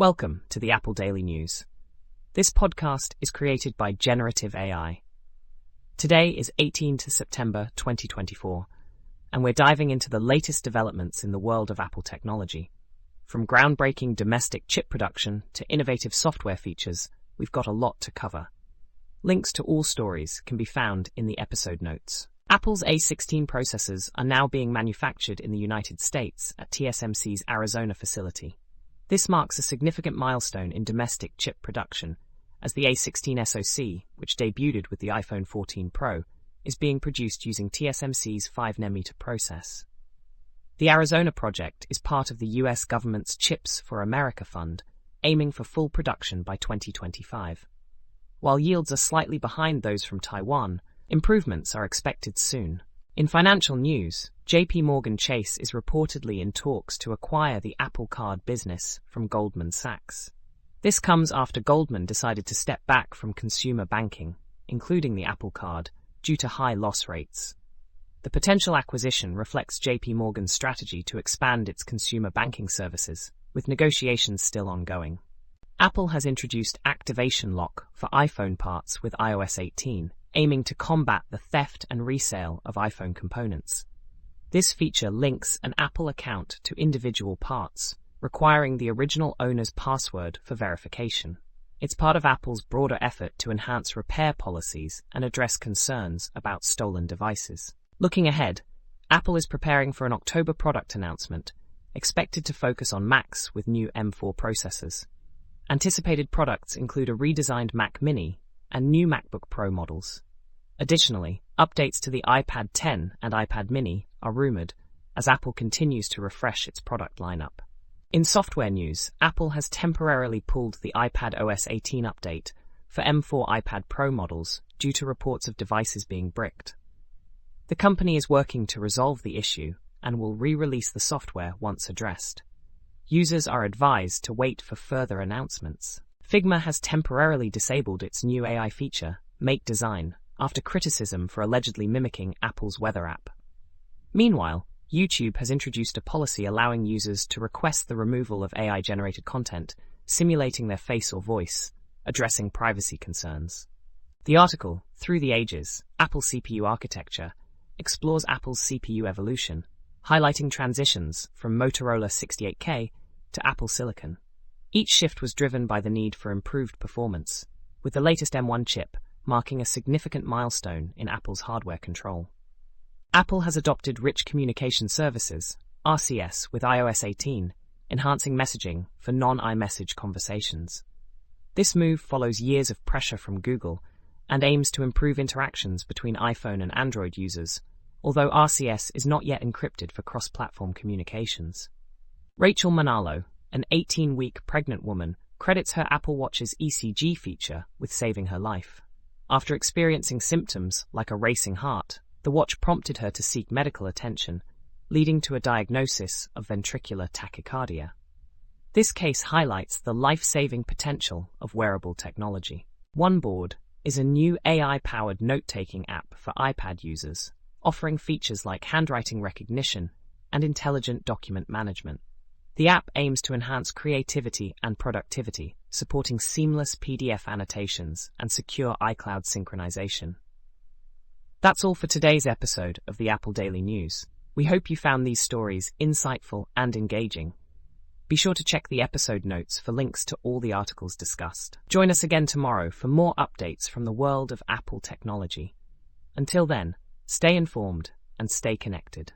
Welcome to the Apple Daily News. This podcast is created by Generative AI. Today is 18th September 2024, and we're diving into the latest developments in the world of Apple technology. From groundbreaking domestic chip production to innovative software features, we've got a lot to cover. Links to all stories can be found in the episode notes. Apple's A16 processors are now being manufactured in the United States at TSMC's Arizona facility. This marks a significant milestone in domestic chip production, as the A16 SoC, which debuted with the iPhone 14 Pro, is being produced using TSMC's 5nm process. The Arizona project is part of the US government's Chips for America Fund, aiming for full production by 2025. While yields are slightly behind those from Taiwan, improvements are expected soon. In financial news, JPMorgan Chase is reportedly in talks to acquire the Apple Card business from Goldman Sachs. This comes after Goldman decided to step back from consumer banking, including the Apple Card, due to high loss rates. The potential acquisition reflects JPMorgan's strategy to expand its consumer banking services, with negotiations still ongoing. Apple has introduced activation lock for iPhone parts with iOS 18, aiming to combat the theft and resale of iPhone components. This feature links an Apple account to individual parts, requiring the original owner's password for verification. It's part of Apple's broader effort to enhance repair policies and address concerns about stolen devices. Looking ahead, Apple is preparing for an October product announcement, expected to focus on Macs with new M4 processors. Anticipated products include a redesigned Mac Mini and new MacBook Pro models. Additionally, updates to the iPad 10 and iPad Mini are rumored as Apple continues to refresh its product lineup. In software news, Apple has temporarily pulled the iPadOS 18 update for M4 iPad Pro models due to reports of devices being bricked. The company is working to resolve the issue and will re-release the software once addressed. Users are advised to wait for further announcements. Figma has temporarily disabled its new AI feature, Make Design, after criticism for allegedly mimicking Apple's weather app. Meanwhile, YouTube has introduced a policy allowing users to request the removal of AI-generated content, simulating their face or voice, addressing privacy concerns. The article, Through the Ages, Apple CPU Architecture, explores Apple's CPU evolution, highlighting transitions from Motorola 68K to Apple Silicon. Each shift was driven by the need for improved performance, with the latest M1 chip marking a significant milestone in Apple's hardware control. Apple has adopted Rich Communication Services, RCS, with iOS 18, enhancing messaging for non-iMessage conversations. This move follows years of pressure from Google and aims to improve interactions between iPhone and Android users, although RCS is not yet encrypted for cross-platform communications. Rachel Manalo, an 18-week pregnant woman, credits her Apple Watch's ECG feature with saving her life. After experiencing symptoms like a racing heart, the watch prompted her to seek medical attention, leading to a diagnosis of ventricular tachycardia. This case highlights the life-saving potential of wearable technology. Oneboard is a new AI-powered note-taking app for iPad users, offering features like handwriting recognition and intelligent document management. The app aims to enhance creativity and productivity, supporting seamless PDF annotations and secure iCloud synchronization. That's all for today's episode of the Apple Daily News. We hope you found these stories insightful and engaging. Be sure to check the episode notes for links to all the articles discussed. Join us again tomorrow for more updates from the world of Apple technology. Until then, stay informed and stay connected.